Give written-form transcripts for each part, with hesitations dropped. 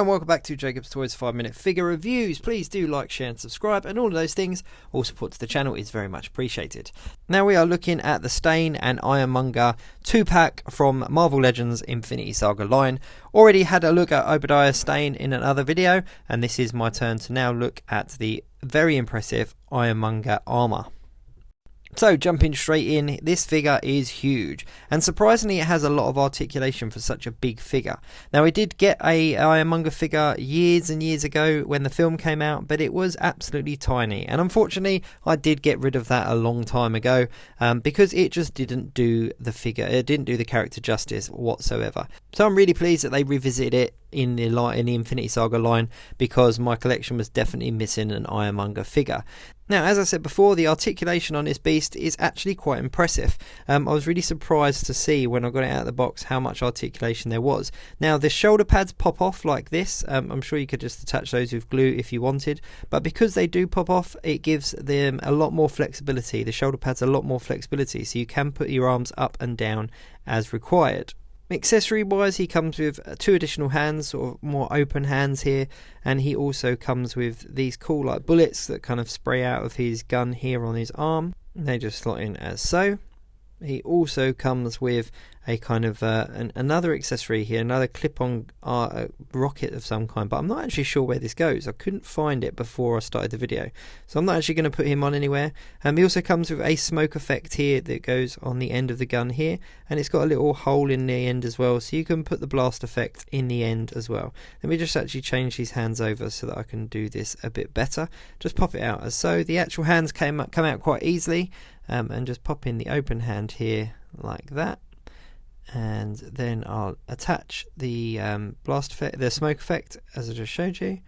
welcome back to Jacob's Toys 5-minute figure reviews. Please do like, share and subscribe, and all of those things. All support to the channel is very much appreciated. Now we are looking at the Stane and Iron Monger 2-pack from Marvel Legends Infinity Saga line. Already had a look at Obadiah Stane in another video, and this is my turn to now look at the very impressive Iron Monger armour. So jumping straight in, this figure is huge, and surprisingly it has a lot of articulation for such a big figure. Now we did get a Iron Monger figure years and years ago when the film came out, but it was absolutely tiny, and unfortunately I did get rid of that a long time ago because it just didn't do the figure, it didn't do the character justice whatsoever. So I'm really pleased that they revisited it in the Infinity Saga line, because my collection was definitely missing an Iron Monger figure. Now, as I said before, the articulation on this beast is actually quite impressive. I was really surprised to see when I got it out of the box how much articulation there was. Now, the shoulder pads pop off like this. I'm sure you could just attach those with glue if you wanted, but because they do pop off, it gives them a lot more flexibility. The shoulder pads a lot more flexibility, so you can put your arms up and down as required. Accessory wise, he comes with 2 additional hands, sort of more open hands here, and he also comes with these cool like bullets that kind of spray out of his gun here on his arm. They just slot in as so. He also comes with a kind of another accessory here, another clip-on rocket of some kind, but I'm not actually sure where this goes. I couldn't find it before I started the video, so I'm not actually going to put him on anywhere. He also comes with a smoke effect here that goes on the end of the gun here, and it's got a little hole in the end as well, so you can put the blast effect in the end as well. Let me just actually change these hands over so that I can do this a bit better. Just pop it out as so. The actual hands come out quite easily, and just pop in the open hand here like that, and then I'll attach the blast effect, the smoke effect, as I just showed you,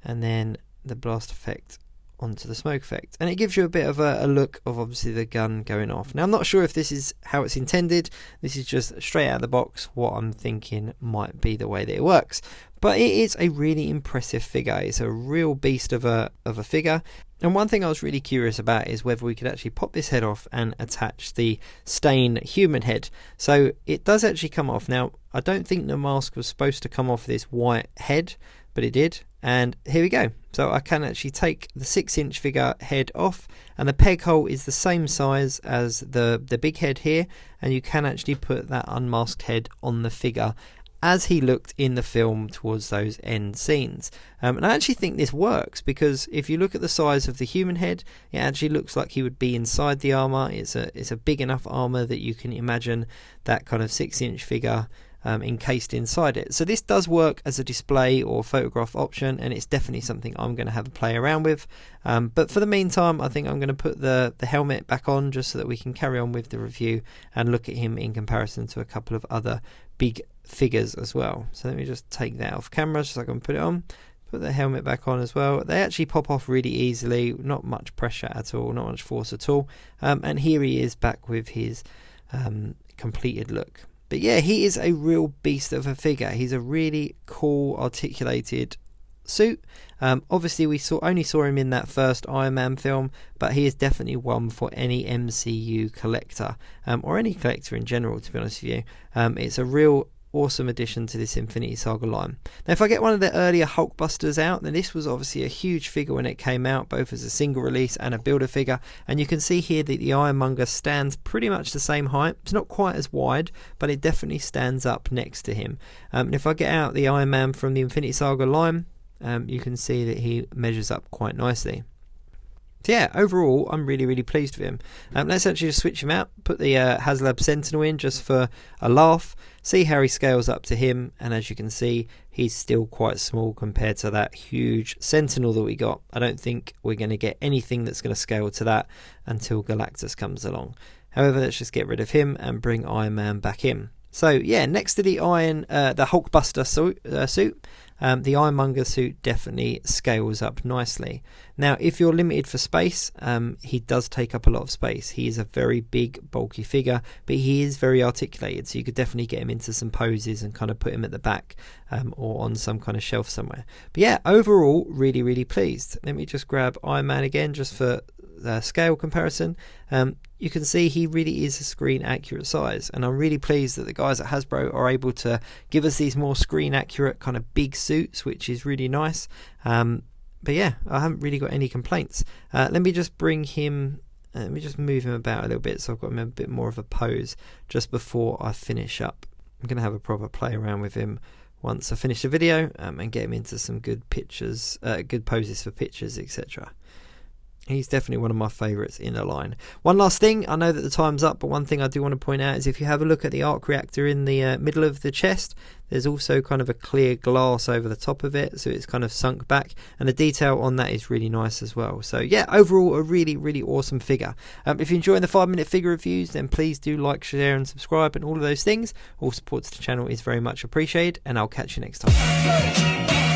and then the blast effect onto the smoke effect, and it gives you a bit of a look of obviously the gun going off. Now I'm not sure if this is how it's intended. This is just straight out of the box what I'm thinking might be the way that it works, but it is a really impressive figure. It's a real beast of a figure. And one thing I was really curious about is whether we could actually pop this head off and attach the Stane human head. So it does actually come off. Now I don't think the mask was supposed to come off this white head, but it did, and here we go. So I can actually take the 6-inch figure head off, and the peg hole is the same size as the big head here, and you can actually put that unmasked head on the figure as he looked in the film towards those end scenes. And I actually think this works, because if you look at the size of the human head, it actually looks like he would be inside the armour. It's a big enough armour that you can imagine that kind of 6-inch figure encased inside it. So this does work as a display or photograph option, and it's definitely something I'm going to have a play around with. But for the meantime, I think I'm going to put the helmet back on just so that we can carry on with the review and look at him in comparison to a couple of other big figures as well. So let me just take that off camera so I can put it on. Put the helmet back on as well. They actually pop off really easily, not much pressure at all, not much force at all. And here he is back with his completed look. But yeah, he is a real beast of a figure. He's a really cool articulated suit. Obviously we only saw him in that first Iron Man film, but he is definitely one for any MCU collector, or any collector in general, to be honest with you. It's a real awesome addition to this Infinity Saga line. Now if I get one of the earlier Hulkbusters out, then this was obviously a huge figure when it came out, both as a single release and a builder figure, and you can see here that the Iron Monger stands pretty much the same height. It's not quite as wide, but it definitely stands up next to him. And if I get out the Iron Man from the Infinity Saga line, you can see that he measures up quite nicely. So yeah, overall I'm really pleased with him. Let's actually just switch him out, put the HasLab Sentinel in just for a laugh, see how he scales up to him, and as you can see he's still quite small compared to that huge Sentinel that we got. I don't think we're going to get anything that's going to scale to that until Galactus comes along. However, let's just get rid of him and bring Iron Man back in. So yeah, next to the Hulkbuster suit, the Iron Monger suit definitely scales up nicely. Now if you're limited for space, he does take up a lot of space. He is a very big bulky figure, but he is very articulated, so you could definitely get him into some poses and kind of put him at the back, or on some kind of shelf somewhere. But yeah, overall really pleased. Let me just grab Iron Man again just for scale comparison, you can see he really is a screen accurate size, and I'm really pleased that the guys at Hasbro are able to give us these more screen accurate kind of big suits, which is really nice. But yeah, I haven't really got any complaints. Let me just bring him, let me just move him about a little bit so I've got him a bit more of a pose just before I finish up. I'm going to have a proper play around with him once I finish the video, and get him into some good pictures, good poses for pictures, etc. He's definitely one of my favourites in the line. One last thing, I know that the time's up, but one thing I do want to point out is if you have a look at the arc reactor in the middle of the chest, there's also kind of a clear glass over the top of it, so it's kind of sunk back, and the detail on that is really nice as well. So yeah, overall a really, really awesome figure. If you're enjoying the 5-minute figure reviews, then please do like, share and subscribe and all of those things. All support to the channel is very much appreciated, and I'll catch you next time.